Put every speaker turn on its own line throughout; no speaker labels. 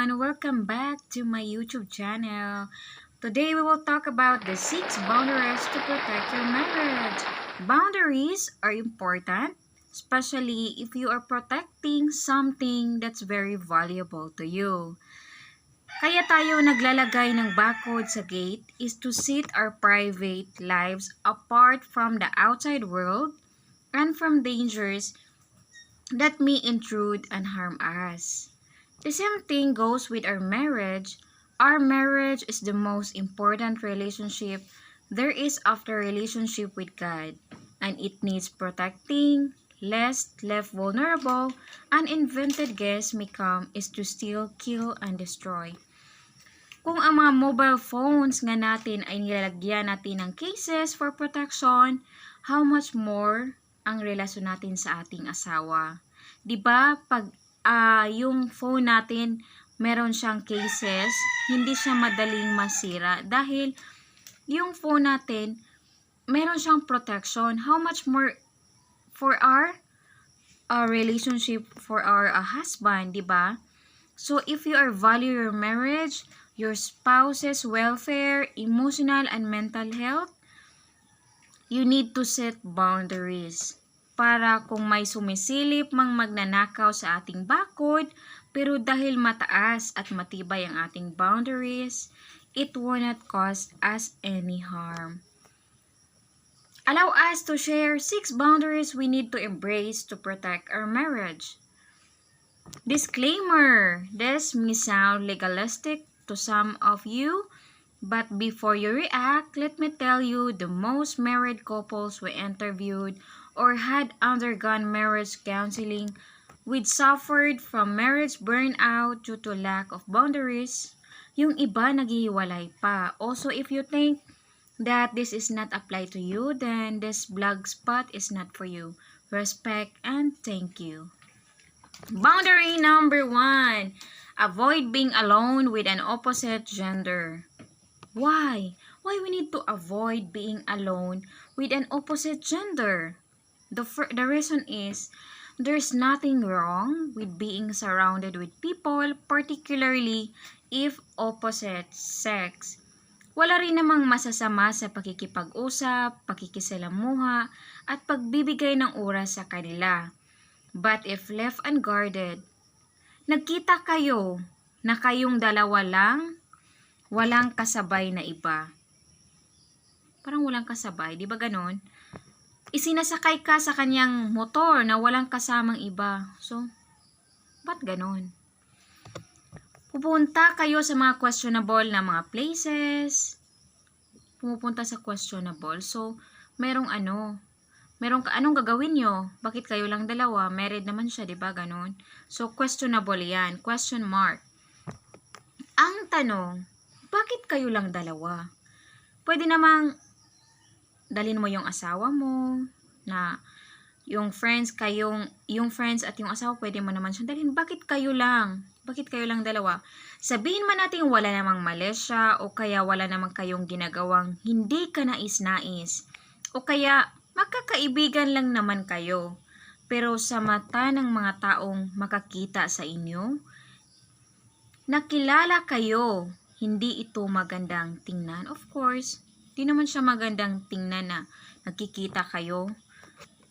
everyone, welcome back to my YouTube channel. Today we will talk about the 6 boundaries to protect your marriage. Boundaries are important, especially if you are protecting something that's very valuable to you. Kaya tayo naglalagay ng bakod sa gate is to set our private lives apart from the outside world and from dangers that may intrude and harm us. The same thing goes with our marriage. Our marriage is the most important relationship there is after relationship with God, and it needs protecting, lest left vulnerable, uninvented guests may come is to steal, kill, and destroy. Kung ang mga mobile phones nga natin ay nilalagyan natin ng cases for protection, how much more ang relasyon natin sa ating asawa? 'Di ba? Pag yung phone natin meron siyang cases, hindi siya madaling masira dahil yung phone natin meron siyang protection. How much more for our relationship, for our husband, 'di ba? So if you are value your marriage, your spouse's welfare, emotional and mental health, you need to set boundaries. Para kung may sumisilip mang magnanakaw sa ating bakod, pero dahil mataas at matibay ang ating boundaries, it will not cause us any harm. Allow us to share 6 boundaries we need to embrace to protect our marriage. Disclaimer: this may sound legalistic to some of you, but before you react, let me tell you the most married couples we interviewed or had undergone marriage counseling with suffered from marriage burnout due to lack of boundaries. Yung iba naghihiwalay pa. Also, if you think that this is not applied to you, then this blog spot is not for you. Respect and thank you. Boundary number 1. Avoid being alone with an opposite gender. Why? Why we need to avoid being alone with an opposite gender? The reason is, there's nothing wrong with being surrounded with people, particularly if opposite sex. Wala rin namang masasama sa pakikipag-usap, pakikisalamuha, at pagbibigay ng oras sa kanila. But if left unguarded, nagkita kayo na kayong dalawa lang, walang kasabay na iba. Parang walang kasabay, di ba ganon? Isinasakay ka sa kanyang motor na walang kasamang iba. So, ba't ganon? Pupunta kayo sa mga questionable na mga places. Pumupunta sa questionable. So, anong gagawin nyo? Bakit kayo lang dalawa? Married naman siya, di ba? Ganon. So, questionable yan. Question mark. Ang tanong, bakit kayo lang dalawa? Pwede namang dalhin mo yung asawa mo, na yung friends at yung asawa, pwede mo naman siyang dalhin. Bakit kayo lang? Bakit kayo lang dalawa? Sabihin man natin wala namang mali siya, o kaya wala namang kayong ginagawang hindi ka nais-nais, o kaya magkakaibigan lang naman kayo. Pero sa mata ng mga taong makakita sa inyo, nakilala kayo, hindi ito magandang tingnan. Of course, di naman siya magandang tingnan na nagkikita kayo,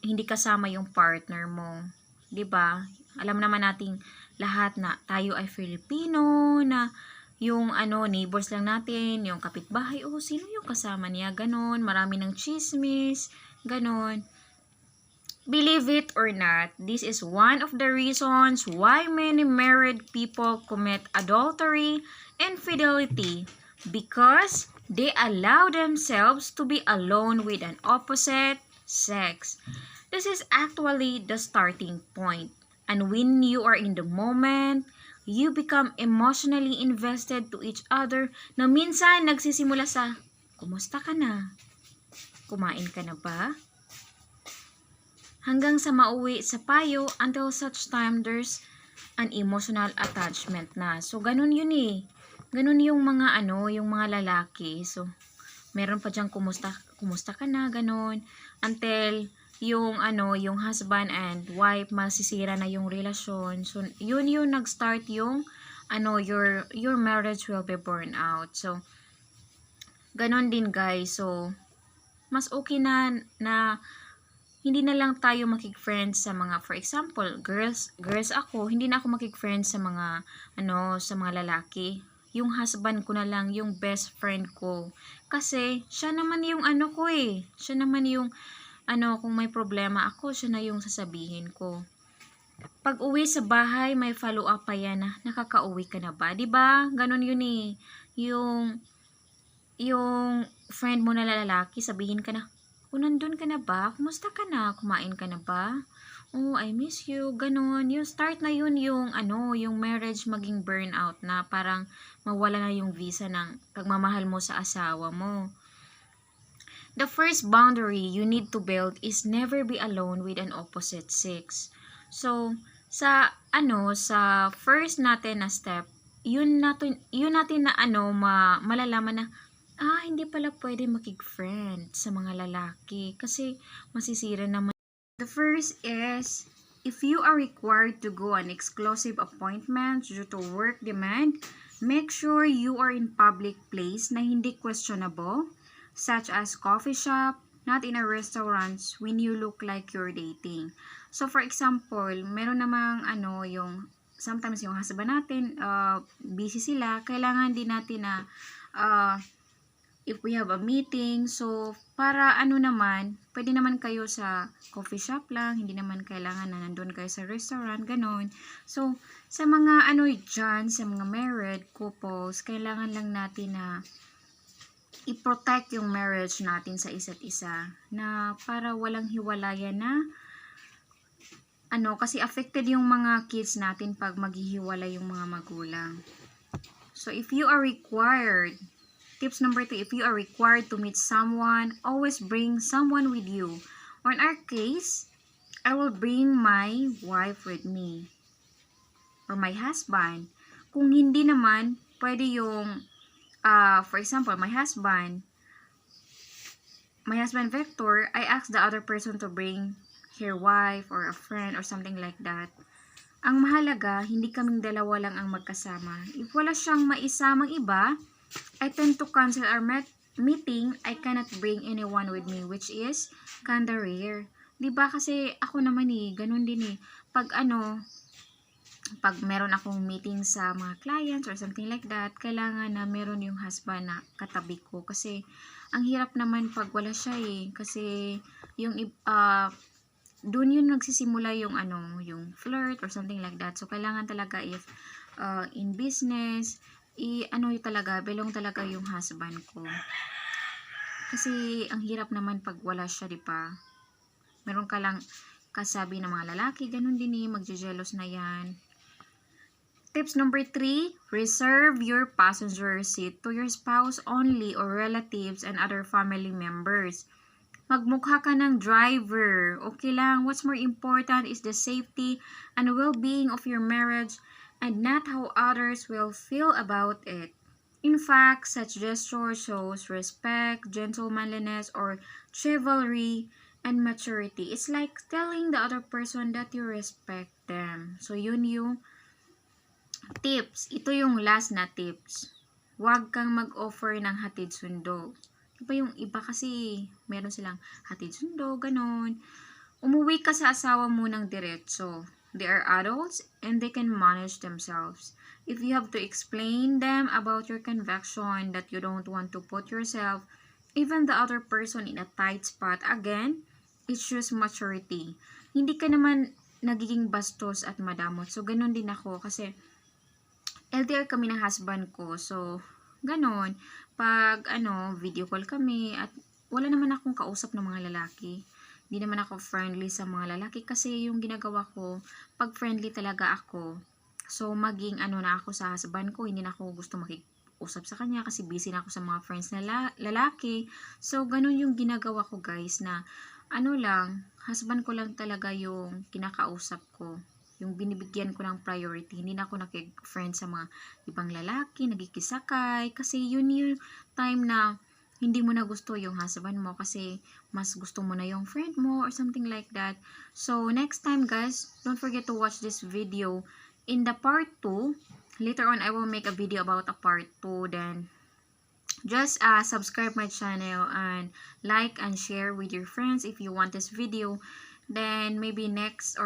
hindi kasama yung partner mo. 'Di ba? Alam naman nating lahat na tayo ay Filipino, na yung neighbors lang natin, yung kapitbahay, sino yung kasama niya, ganon, marami ng chismis, ganon. Believe it or not, this is one of the reasons why many married people commit adultery and infidelity, because they allow themselves to be alone with an opposite sex. This is actually the starting point. And when you are in the moment, you become emotionally invested to each other, na minsan nagsisimula sa, kumusta ka na? Kumain ka na ba? Hanggang sa mauwi sa payo, until such time there's an emotional attachment na. So, ganun yun eh. Ganun yung mga yung mga lalaki. So, meron pa diyang kumusta ka na, ganun. Until yung husband and wife masisira na yung relasyon. So, yun yung nag-start yung your marriage will be burned out. So, ganon din guys. So, mas okay na hindi na lang tayo makik-friends sa mga, for example, girls ako, hindi na ako makik-friends sa mga, sa mga lalaki. Yung husband ko na lang, yung best friend ko. Kasi, siya naman yung ko eh. Siya naman yung, kung may problema ako, siya na yung sasabihin ko. Pag uwi sa bahay, may follow up pa yan na, nakakauwi ka na ba? 'Di ba? Ganon yun eh. Yung friend mo na lalaki, sabihin ka na, nandun ka na ba? Kumusta ka na? Kumain ka na ba? Oh, I miss you. Ganon. Yung start na yun yung, yung marriage maging burnout na parang mawala na yung visa ng pagmamahal mo sa asawa mo. The first boundary you need to build is never be alone with an opposite sex. So, sa first natin na step, yun natin na malalaman na hindi pala pwede makig-friend sa mga lalaki kasi masisira naman. The first is, if you are required to go on exclusive appointments due to work demand, make sure you are in public place na hindi questionable, such as coffee shop, not in a restaurants when you look like you're dating. So for example, meron namang sometimes yung husband natin, busy sila, kailangan din natin na if we have a meeting, so para naman, pwede naman kayo sa coffee shop lang, hindi naman kailangan na nandun kayo sa restaurant, ganon. So, sa mga dyan, sa mga married couples, kailangan lang natin na i-protect yung marriage natin sa isa't isa, na para walang hiwalayan na, kasi affected yung mga kids natin pag maghihiwalay yung mga magulang. So, if you are required, tips number 2, if you are required to meet someone, always bring someone with you. Or in our case, I will bring my wife with me. Or my husband. Kung hindi naman, pwede yung, for example, my husband Victor, I asked the other person to bring her wife or a friend or something like that. Ang mahalaga, hindi kaming dalawa lang ang magkasama. If wala siyang maisamang iba, I tend to cancel our meeting. I cannot bring anyone with me, which is kinda rare. Diba kasi ako naman ganun din Pag pag meron akong meeting sa mga clients or something like that, kailangan na meron yung husband na katabi ko. Kasi, ang hirap naman pag wala siya Kasi, yung, dun yun nagsisimula yung, yung flirt or something like that. So, kailangan talaga if, in business, talaga, belong talaga yung husband ko. Kasi, ang hirap naman pag wala siya, di ba? Meron ka lang kasabi ng mga lalaki, ganun din magjejelos na yan. Tips number 3, reserve your passenger seat to your spouse only or relatives and other family members. Magmukha ka ng driver, okay lang. What's more important is the safety and well-being of your marriage and not how others will feel about it. In fact, such gesture shows respect, gentlemanliness, or chivalry and maturity. It's like telling the other person that you respect them. So, yun yung tips. Ito yung last na tips. Huwag kang mag-offer ng hatid sundo. Diba yung iba kasi, meron silang hatid sundo, ganon. Umuwi ka sa asawa mo ng diretso. They are adults and they can manage themselves. If you have to explain them about your conviction that you don't want to put yourself, even the other person in a tight spot, again, it shows maturity. Hindi ka naman nagiging bastos at madamot. So, ganon din ako kasi LDR kami ng husband ko. So, ganon. Pag, video call kami at wala naman akong kausap ng mga lalaki. Hindi naman ako friendly sa mga lalaki kasi yung ginagawa ko, pag friendly talaga ako, so maging na ako sa husband ko, hindi na ako gusto makikusap sa kanya kasi busy na ako sa mga friends na lalaki. So, ganun yung ginagawa ko guys na husband ko lang talaga yung kinakausap ko. Yung binibigyan ko ng priority. Hindi na ako nakik-friend sa mga ibang lalaki, nagkikisakay. Kasi yun yung time na hindi mo na gusto yung husband mo kasi mas gusto mo na yung friend mo or something like that. So, next time guys, don't forget to watch this video. In the part 2, later on I will make a video about a part 2. Then just subscribe my channel and like and share with your friends if you want this video. Then maybe next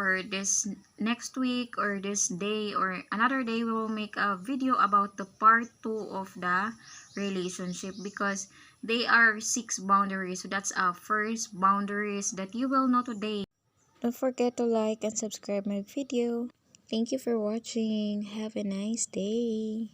week or this day or another day we will make a video about the part 2 of the relationship, because they are 6 boundaries. So that's our first boundaries that you will know today. Don't forget to like and subscribe my video. Thank you for watching. Have a nice day.